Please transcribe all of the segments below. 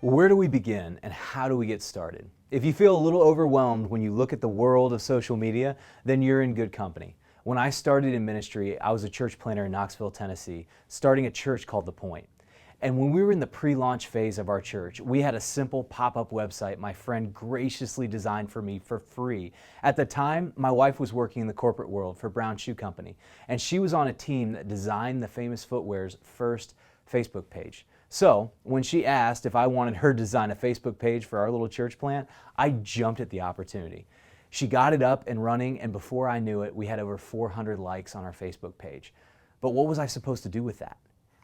Where do we begin and how do we get started? If you feel a little overwhelmed when you look at the world of social media, then you're in good company. When I started in ministry, I was a church planter in Knoxville, Tennessee, starting a church called The Point. And when we were in the pre-launch phase of our church, we had a simple pop-up website my friend graciously designed for me for free. At the time, my wife was working in the corporate world for Brown Shoe Company, and she was on a team that designed the Famous Footwear's first Facebook page. So when she asked if I wanted her to design a Facebook page for our little church plant, I jumped at the opportunity. She got it up and running, and before I knew it, we had over 400 likes on our Facebook page. But what was I supposed to do with that?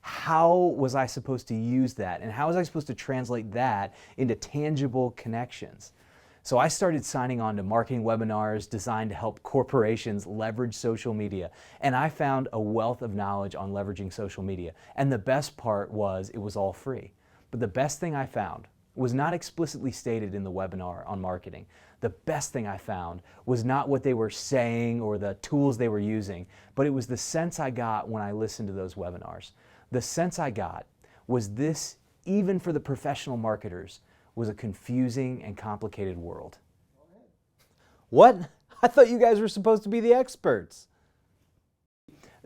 How was I supposed to use that? And how was I supposed to translate that into tangible connections? So I started signing on to marketing webinars designed to help corporations leverage social media. And I found a wealth of knowledge on leveraging social media. And the best part was it was all free. But the best thing I found was not explicitly stated in the webinar on marketing. The best thing I found was not what they were saying or the tools they were using, but it was the sense I got when I listened to those webinars. The sense I got was this, even for the professional marketers, was a confusing and complicated world. What? I thought you guys were supposed to be the experts.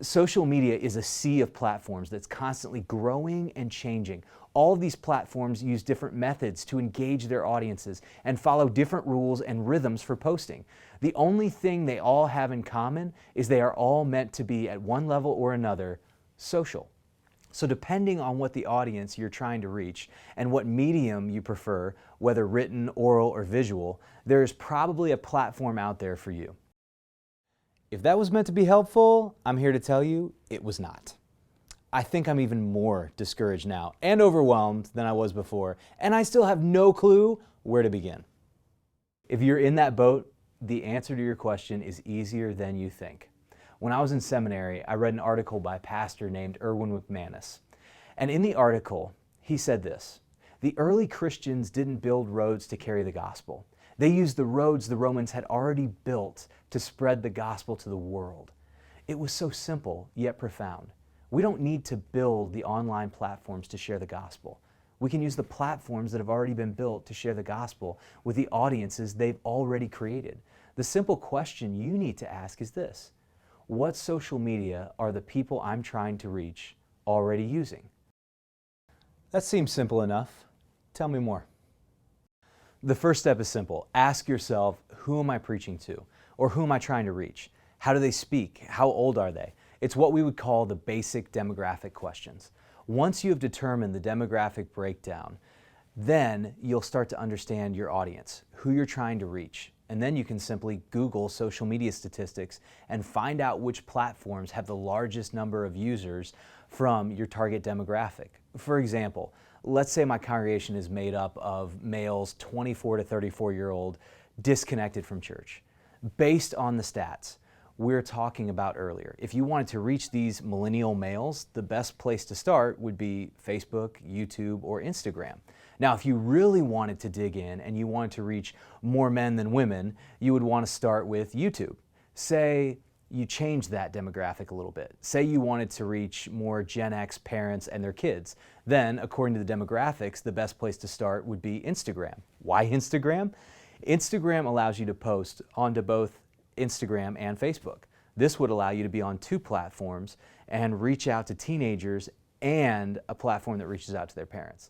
Social media is a sea of platforms that's constantly growing and changing. All of these platforms use different methods to engage their audiences and follow different rules and rhythms for posting. The only thing they all have in common is they are all meant to be, at one level or another, social. So depending on what the audience you're trying to reach and what medium you prefer, whether written, oral, or visual, there is probably a platform out there for you. If that was meant to be helpful, I'm here to tell you it was not. I think I'm even more discouraged now and overwhelmed than I was before, and I still have no clue where to begin. If you're in that boat, the answer to your question is easier than you think. When I was in seminary, I read an article by a pastor named Erwin McManus. And in the article, he said this: the early Christians didn't build roads to carry the gospel. They used the roads the Romans had already built to spread the gospel to the world. It was so simple, yet profound. We don't need to build the online platforms to share the gospel. We can use the platforms that have already been built to share the gospel with the audiences they've already created. The simple question you need to ask is this: what social media are the people I'm trying to reach already using? That seems simple enough. Tell me more. The first step is simple. Ask yourself, who am I preaching to? Or who am I trying to reach? How do they speak? How old are they? It's what we would call the basic demographic questions. Once you have determined the demographic breakdown, then you'll start to understand your audience, who you're trying to reach. And then you can simply Google social media statistics and find out which platforms have the largest number of users from your target demographic. For example, let's say my congregation is made up of males 24 to 34-year-old disconnected from church. Based on the stats we're talking about earlier, if you wanted to reach these millennial males, the best place to start would be Facebook, YouTube, or Instagram. Now, if you really wanted to dig in and you wanted to reach more men than women, you would want to start with YouTube. Say you change that demographic a little bit. Say you wanted to reach more Gen X parents and their kids. Then, according to the demographics, the best place to start would be Instagram. Why Instagram? Instagram allows you to post onto both Instagram and Facebook. This would allow you to be on two platforms and reach out to teenagers and a platform that reaches out to their parents.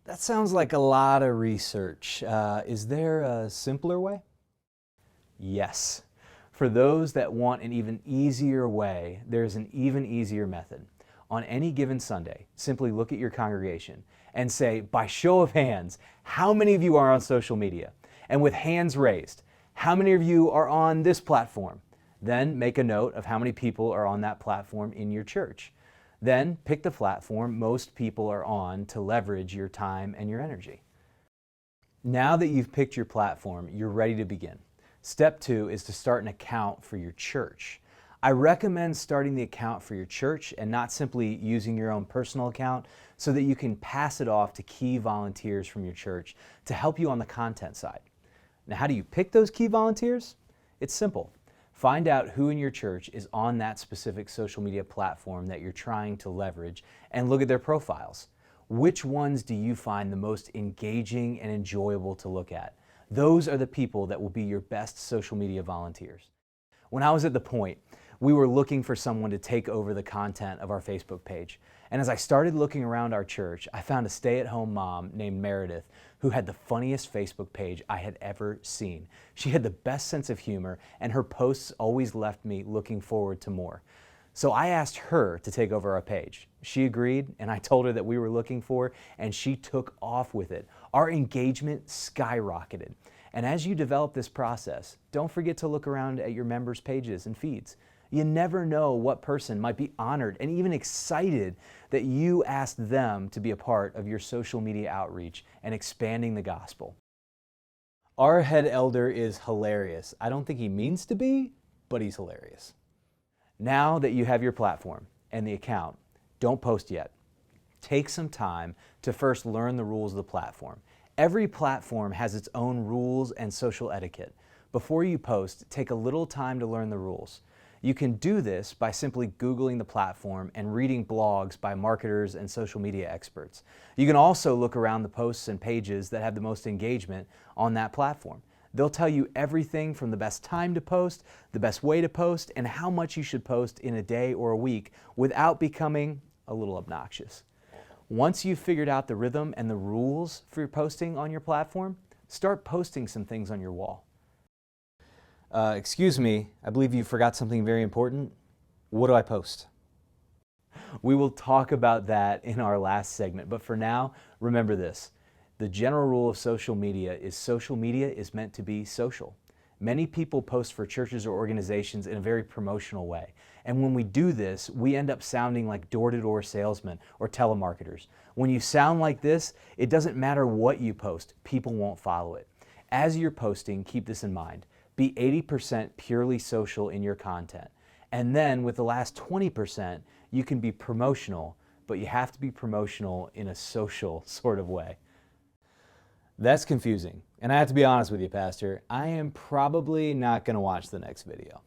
That sounds like a lot of research. Is there a simpler way? Yes. For those that want an even easier way, there's an even easier method. On any given Sunday, simply look at your congregation and say, by show of hands, how many of you are on social media? And with hands raised, how many of you are on this platform? Then make a note of how many people are on that platform in your church. Then pick the platform most people are on to leverage your time and your energy. Now that you've picked your platform, you're ready to begin. Step 2 is to start an account for your church. I recommend starting the account for your church and not simply using your own personal account so that you can pass it off to key volunteers from your church to help you on the content side. Now, how do you pick those key volunteers? It's simple. Find out who in your church is on that specific social media platform that you're trying to leverage and look at their profiles. Which ones do you find the most engaging and enjoyable to look at? Those are the people that will be your best social media volunteers. When I was at the point, we were looking for someone to take over the content of our Facebook page. And as I started looking around our church, I found a stay-at-home mom named Meredith who had the funniest Facebook page I had ever seen. She had the best sense of humor, and her posts always left me looking forward to more. So I asked her to take over our page. She agreed, and I told her that we were looking for, and she took off with it. Our engagement skyrocketed. And as you develop this process, don't forget to look around at your members' pages and feeds. You never know what person might be honored and even excited that you asked them to be a part of your social media outreach and expanding the gospel. Our head elder is hilarious. I don't think he means to be, but he's hilarious. Now that you have your platform and the account, don't post yet. Take some time to first learn the rules of the platform. Every platform has its own rules and social etiquette. Before you post, take a little time to learn the rules. You can do this by simply Googling the platform and reading blogs by marketers and social media experts. You can also look around the posts and pages that have the most engagement on that platform. They'll tell you everything from the best time to post, the best way to post, and how much you should post in a day or a week without becoming a little obnoxious. Once you've figured out the rhythm and the rules for your posting on your platform, start posting some things on your wall. Excuse me, I believe you forgot something very important. What do I post? We will talk about that in our last segment, but for now, remember this. The general rule of social media is meant to be social. Many people post for churches or organizations in a very promotional way. And when we do this, we end up sounding like door-to-door salesmen or telemarketers. When you sound like this, it doesn't matter what you post, people won't follow it. As you're posting, keep this in mind. Be 80% purely social in your content. And then with the last 20%, you can be promotional, but you have to be promotional in a social sort of way. That's confusing. And I have to be honest with you, Pastor, I am probably not going to watch the next video.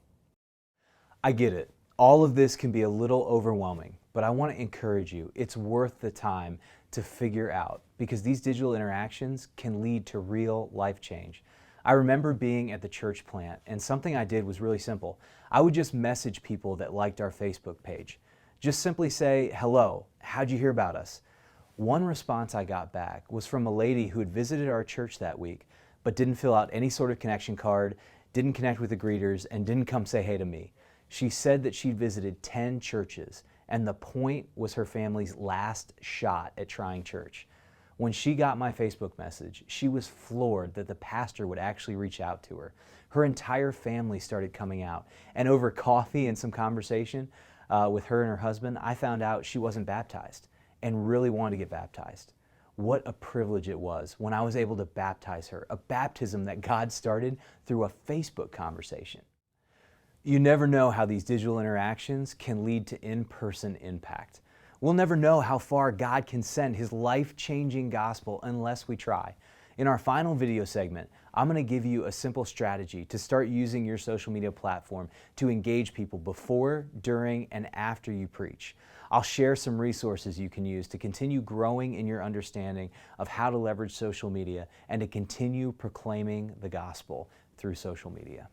I get it. All of this can be a little overwhelming, but I want to encourage you. It's worth the time to figure out because these digital interactions can lead to real life change. I remember being at the church plant, and something I did was really simple. I would just message people that liked our Facebook page. Just simply say, hello, how'd you hear about us? One response I got back was from a lady who had visited our church that week, but didn't fill out any sort of connection card, didn't connect with the greeters, and didn't come say hey to me. She said that she'd visited 10 churches, and the point was her family's last shot at trying church. When she got my Facebook message, she was floored that the pastor would actually reach out to her. Her entire family started coming out, and over coffee and some conversation with her and her husband, I found out she wasn't baptized and really wanted to get baptized. What a privilege it was when I was able to baptize her, a baptism that God started through a Facebook conversation. You never know how these digital interactions can lead to in-person impact. We'll never know how far God can send His life-changing gospel unless we try. In our final video segment, I'm going to give you a simple strategy to start using your social media platform to engage people before, during, and after you preach. I'll share some resources you can use to continue growing in your understanding of how to leverage social media and to continue proclaiming the gospel through social media.